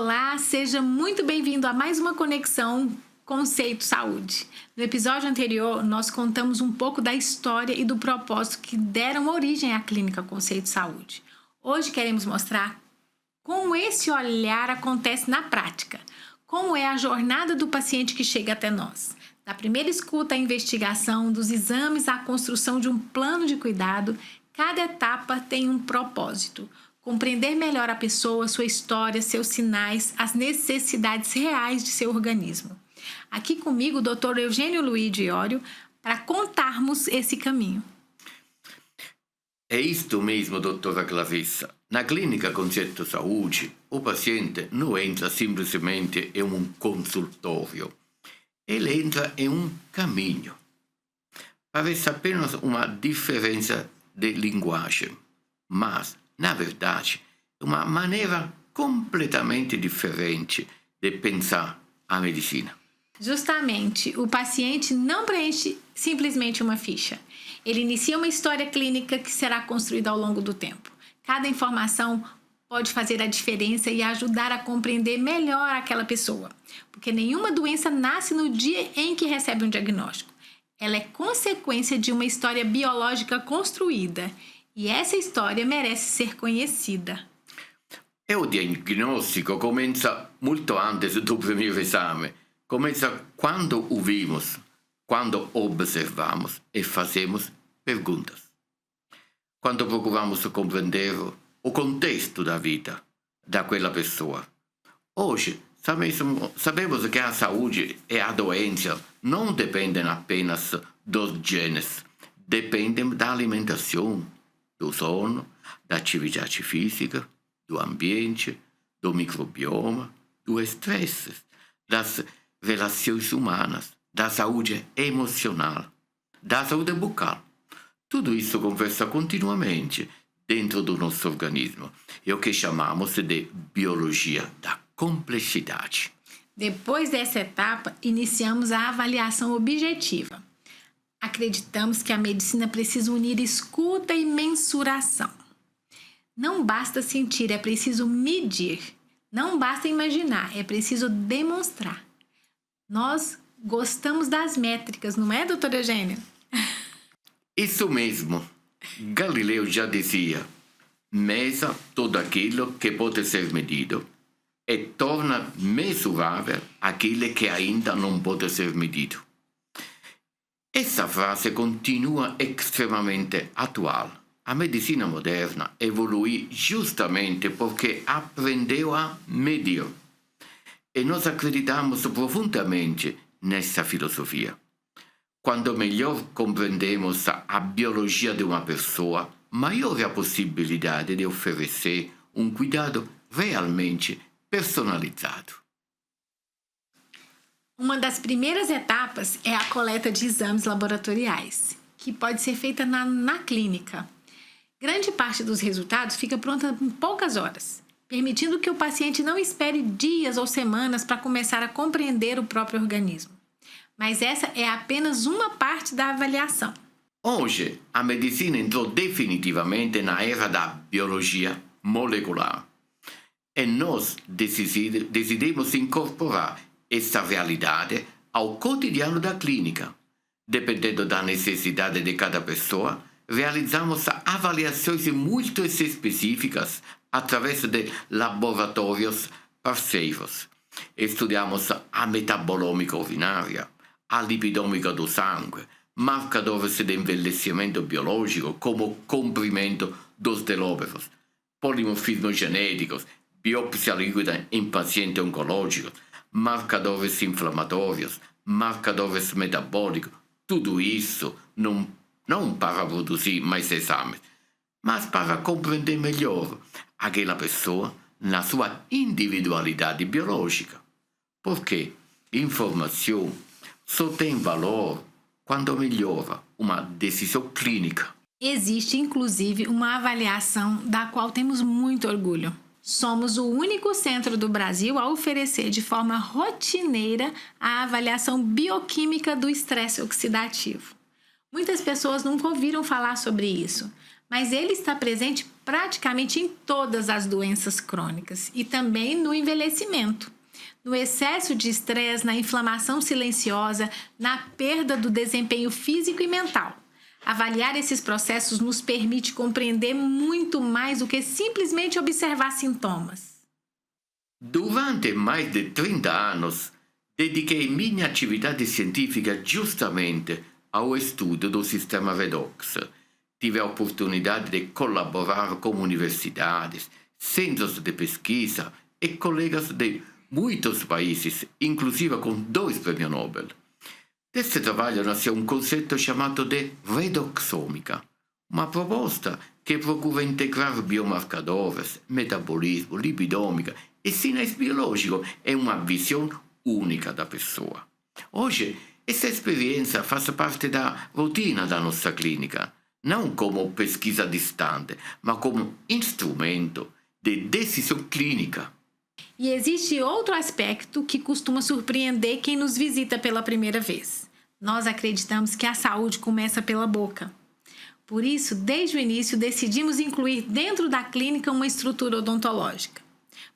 Olá, seja muito bem-vindo a mais uma conexão Conceito Saúde. No episódio anterior, nós contamos um pouco da história e do propósito que deram origem à clínica Conceito Saúde. Hoje queremos mostrar como esse olhar acontece na prática, como é a jornada do paciente que chega até nós. Da primeira escuta à investigação, dos exames à construção de um plano de cuidado, cada etapa tem um propósito. Compreender melhor a pessoa, sua história, seus sinais, as necessidades reais de seu organismo. Aqui comigo o Dr. Eugênio Luiz de Iorio para contarmos esse caminho. É isto mesmo, doutora Clarissa. Na clínica Conceito Saúde, o paciente não entra simplesmente em um consultório. Ele entra em um caminho. Parece apenas uma diferença de linguagem, mas, na verdade, é uma maneira completamente diferente de pensar a medicina. Justamente, o paciente não preenche simplesmente uma ficha. Ele inicia uma história clínica que será construída ao longo do tempo. Cada informação pode fazer a diferença e ajudar a compreender melhor aquela pessoa, porque nenhuma doença nasce no dia em que recebe um diagnóstico. Ela é consequência de uma história biológica construída, e essa história merece ser conhecida. E o diagnóstico começa muito antes do primeiro exame. Começa quando ouvimos, quando observamos e fazemos perguntas. Quando procuramos compreender o contexto da vida daquela pessoa. Hoje, sabemos que a saúde e a doença não dependem apenas dos genes. Dependem da alimentação, do sono, da atividade física, do ambiente, do microbioma, do estresse, das relações humanas, da saúde emocional, da saúde bucal. Tudo isso conversa continuamente dentro do nosso organismo. É o que chamamos de biologia da complexidade. Depois dessa etapa, iniciamos a avaliação objetiva. Acreditamos que a medicina precisa unir escuta e mensuração. Não basta sentir, é preciso medir. Não basta imaginar, é preciso demonstrar. Nós gostamos das métricas, não é, doutor Eugênio? Isso mesmo. Galileu já dizia: mesa tudo aquilo que pode ser medido e torna mensurável aquilo que ainda não pode ser medido. Essa frase continua extremamente atual. A medicina moderna evoluiu justamente porque aprendeu a medir. E nós acreditamos profundamente nessa filosofia. Quando melhor compreendemos a biologia de uma pessoa, maior é a possibilidade de oferecer um cuidado realmente personalizado. Uma das primeiras etapas é a coleta de exames laboratoriais, que pode ser feita na clínica. Grande parte dos resultados fica pronta em poucas horas, permitindo que o paciente não espere dias ou semanas para começar a compreender o próprio organismo. Mas essa é apenas uma parte da avaliação. Hoje, a medicina entrou definitivamente na era da biologia molecular. E nós decidimos incorporar essa realidade ao cotidiano da clínica. Dependendo da necessidade de cada pessoa, realizamos avaliações muito específicas através de laboratórios parceiros. Estudamos a metabolômica urinária, a lipidômica do sangue, marcadores de envelhecimento biológico como comprimento dos telómeros, polimorfismos genéticos, biópsia líquida em pacientes oncológicos, marcadores inflamatórios, marcadores metabólicos. Tudo isso não para produzir mais exames, mas para compreender melhor aquela pessoa na sua individualidade biológica. Porque informação só tem valor quando melhora uma decisão clínica. Existe, inclusive, uma avaliação da qual temos muito orgulho. Somos o único centro do Brasil a oferecer de forma rotineira a avaliação bioquímica do estresse oxidativo. Muitas pessoas nunca ouviram falar sobre isso, mas ele está presente praticamente em todas as doenças crônicas e também no envelhecimento, no excesso de estresse, na inflamação silenciosa, na perda do desempenho físico e mental. Avaliar esses processos nos permite compreender muito mais do que simplesmente observar sintomas. Durante mais de 30 anos, dediquei minha atividade científica justamente ao estudo do sistema redox. Tive a oportunidade de colaborar com universidades, centros de pesquisa e colegas de muitos países, inclusive com 2 prêmios Nobel. Desse trabalho nasceu um conceito chamado de redoxômica, uma proposta que procura integrar biomarcadores, metabolismo, lipidômica e sinais biológicos em uma visão única da pessoa. Hoje, essa experiência faz parte da rotina da nossa clínica, não como pesquisa distante, mas como instrumento de decisão clínica. E existe outro aspecto que costuma surpreender quem nos visita pela primeira vez. Nós acreditamos que a saúde começa pela boca. Por isso, desde o início, decidimos incluir dentro da clínica uma estrutura odontológica.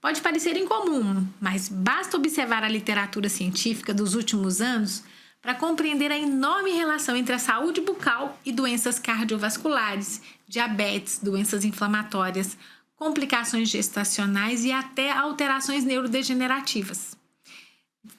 Pode parecer incomum, mas basta observar a literatura científica dos últimos anos para compreender a enorme relação entre a saúde bucal e doenças cardiovasculares, diabetes, doenças inflamatórias, complicações gestacionais e até alterações neurodegenerativas.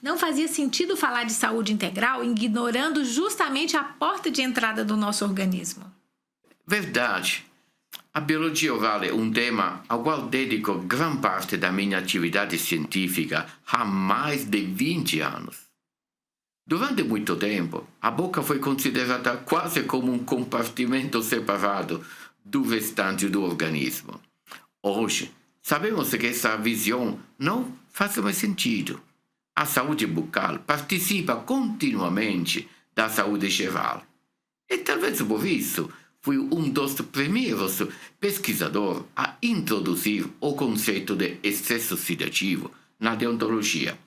Não fazia sentido falar de saúde integral ignorando justamente a porta de entrada do nosso organismo. Verdade. A biologia oral é um tema ao qual dedico gran parte da minha atividade científica há mais de 20 anos. Durante muito tempo, a boca foi considerada quase como um compartimento separado do restante do organismo. Hoje, sabemos que essa visão não faz mais sentido. A saúde bucal participa continuamente da saúde geral. E talvez por isso fui um dos primeiros pesquisadores a introduzir o conceito de excesso sedativo na deontologia,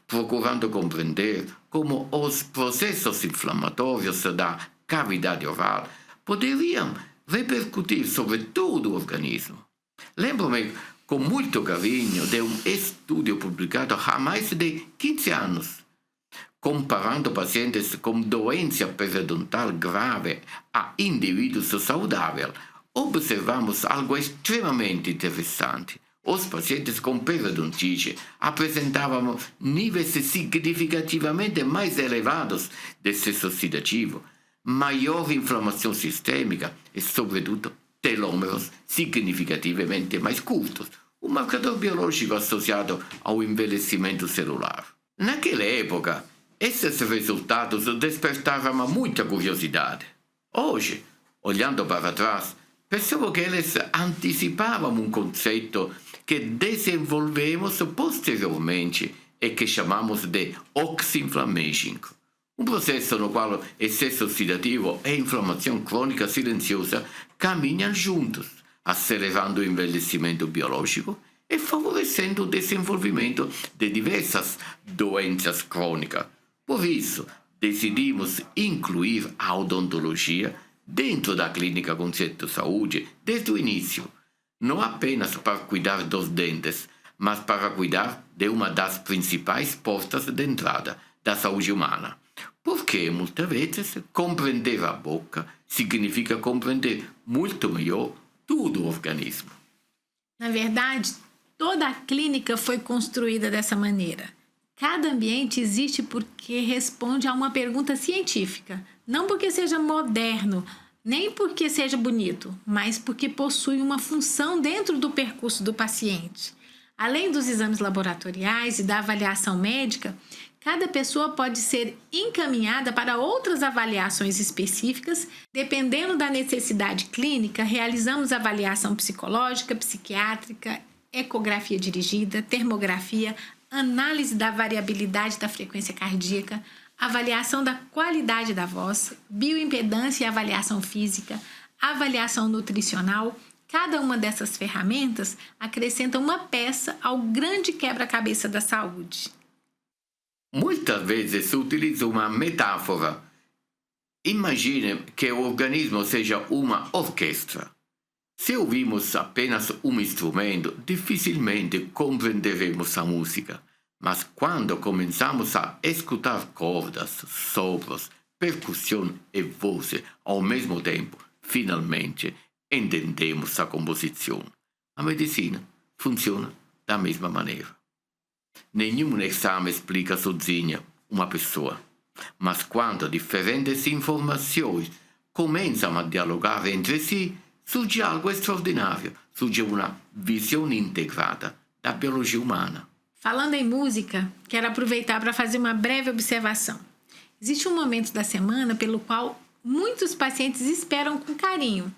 procurando compreender como os processos inflamatórios da cavidade oral poderiam repercutir sobre todo o organismo. Lembro-me com muito carinho de um estudo publicado há mais de 15 anos, comparando pacientes com doença periodontal grave a indivíduos saudáveis. Observamos algo extremamente interessante. Os pacientes com periodontite apresentavam níveis significativamente mais elevados de excesso sedativo, maior inflamação sistêmica e, sobretudo, telômeros significativamente mais curtos, um marcador biológico associado ao envelhecimento celular. Naquela época, esses resultados despertavam muita curiosidade. Hoje, olhando para trás, percebo que eles antecipavam um conceito que desenvolvemos posteriormente e que chamamos de oxinflammation, um processo no qual excesso sedativo e inflamação crônica silenciosa caminham juntos, acelerando o envelhecimento biológico e favorecendo o desenvolvimento de diversas doenças crônicas. Por isso, decidimos incluir a odontologia dentro da clínica Conceito Saúde desde o início, não apenas para cuidar dos dentes, mas para cuidar de uma das principais portas de entrada da saúde humana. Porque, muitas vezes, compreender a boca significa compreender muito melhor todo o organismo. Na verdade, toda a clínica foi construída dessa maneira. Cada ambiente existe porque responde a uma pergunta científica, não porque seja moderno, nem porque seja bonito, mas porque possui uma função dentro do percurso do paciente. Além dos exames laboratoriais e da avaliação médica, cada pessoa pode ser encaminhada para outras avaliações específicas. Dependendo da necessidade clínica, realizamos avaliação psicológica, psiquiátrica, ecografia dirigida, termografia, análise da variabilidade da frequência cardíaca, avaliação da qualidade da voz, bioimpedância e avaliação física, avaliação nutricional. Cada uma dessas ferramentas acrescenta uma peça ao grande quebra-cabeça da saúde. Muitas vezes se utiliza uma metáfora. Imagine que o organismo seja uma orquestra. Se ouvimos apenas um instrumento, dificilmente compreenderemos a música. Mas quando começamos a escutar cordas, sopros, percussão e voz ao mesmo tempo, finalmente entendemos a composição. A medicina funciona da mesma maneira. Nenhum exame explica sozinha uma pessoa, mas quando differentes informações começam a dialogar entre si, surge algo extraordinário, surge uma visão integrada da biologia humana. Falando em música, quero aproveitar para fazer uma breve observação. Existe um momento da semana pelo qual muitos pacientes esperam com carinho.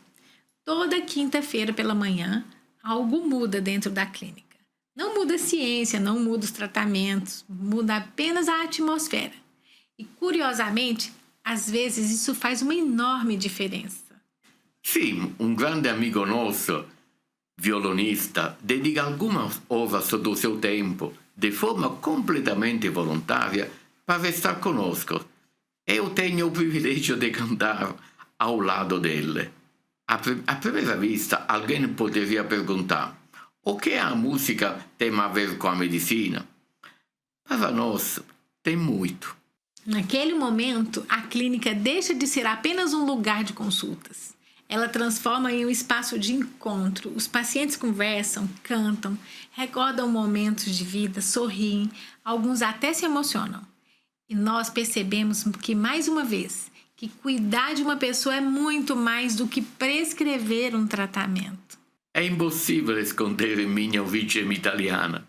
Toda quinta-feira pela manhã, algo muda dentro da clínica. Não muda a ciência, não muda os tratamentos, muda apenas a atmosfera. E, curiosamente, às vezes isso faz uma enorme diferença. Sim, um grande amigo nosso, violonista, dedica algumas horas do seu tempo, de forma completamente voluntária, para estar conosco. Eu tenho o privilégio de cantar ao lado dele. À primeira vista, alguém poderia perguntar: o que a música tem a ver com a medicina? Para nós, tem muito. Naquele momento, a clínica deixa de ser apenas um lugar de consultas. Ela transforma em um espaço de encontro. Os pacientes conversam, cantam, recordam momentos de vida, sorriem, alguns até se emocionam. E nós percebemos que, mais uma vez, que cuidar de uma pessoa é muito mais do que prescrever um tratamento. É impossível esconder minha origem italiana.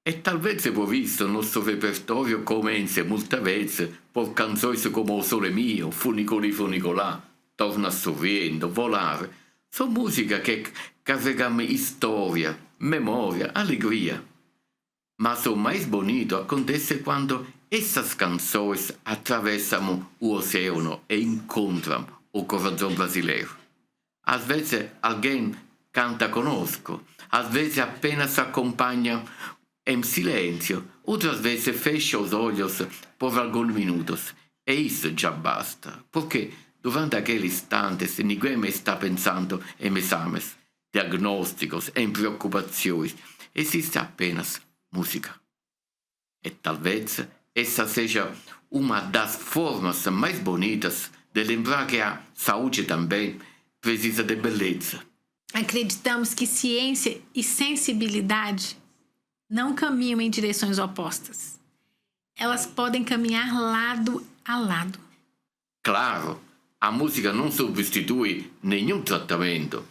E talvez por isso nosso repertório comece muitas vezes por canções como O Sole Mio, Funicoli Funicolà, Torna Sorriendo, Volar. São músicas que carregam história, memória, alegria. Mas o mais bonito acontece quando essas canções atravessam o oceano e encontram o coração brasileiro. Às vezes alguém canta conosco, às vezes apenas acompanha em silêncio, outras vezes fecha os olhos por alguns minutos. E isso já basta, porque durante aquele instante ninguém está pensando em exames, diagnósticos, em preocupações. Existe apenas música. E talvez essa seja uma das formas mais bonitas de lembrar que a saúde também precisa de beleza. Acreditamos que ciência e sensibilidade não caminham em direções opostas. Elas podem caminhar lado a lado. Claro, a música não substitui nenhum tratamento,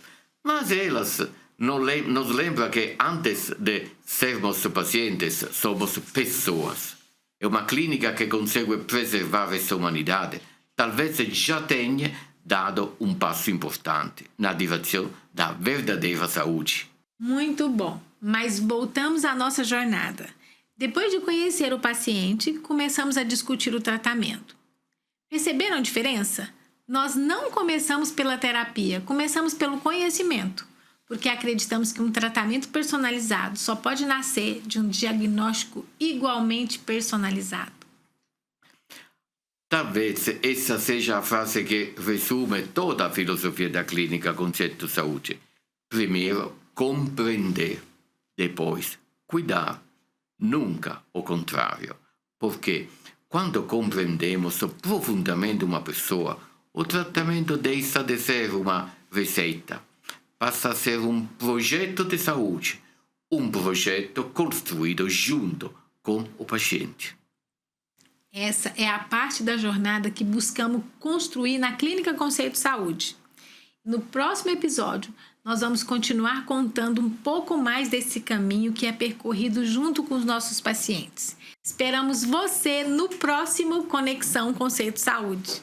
mas elas nos lembram que antes de sermos pacientes, somos pessoas. É uma clínica que consegue preservar essa humanidade. Talvez já tenha dado um passo importante na direção da verdadeira saúde. Muito bom, mas voltamos à nossa jornada. Depois de conhecer o paciente, começamos a discutir o tratamento. Perceberam a diferença? Nós não começamos pela terapia, começamos pelo conhecimento, porque acreditamos que um tratamento personalizado só pode nascer de um diagnóstico igualmente personalizado. Talvez essa seja a frase que resume toda a filosofia da clínica Conceito Saúde. Primeiro, compreender. Depois, cuidar. Nunca o contrário. Porque quando compreendemos profundamente uma pessoa, o tratamento deixa de ser uma receita. Passa a ser um projeto de saúde. Um projeto construído junto com o paciente. Essa é a parte da jornada que buscamos construir na Clínica Conceito Saúde. No próximo episódio, nós vamos continuar contando um pouco mais desse caminho que é percorrido junto com os nossos pacientes. Esperamos você no próximo Conexão Conceito Saúde.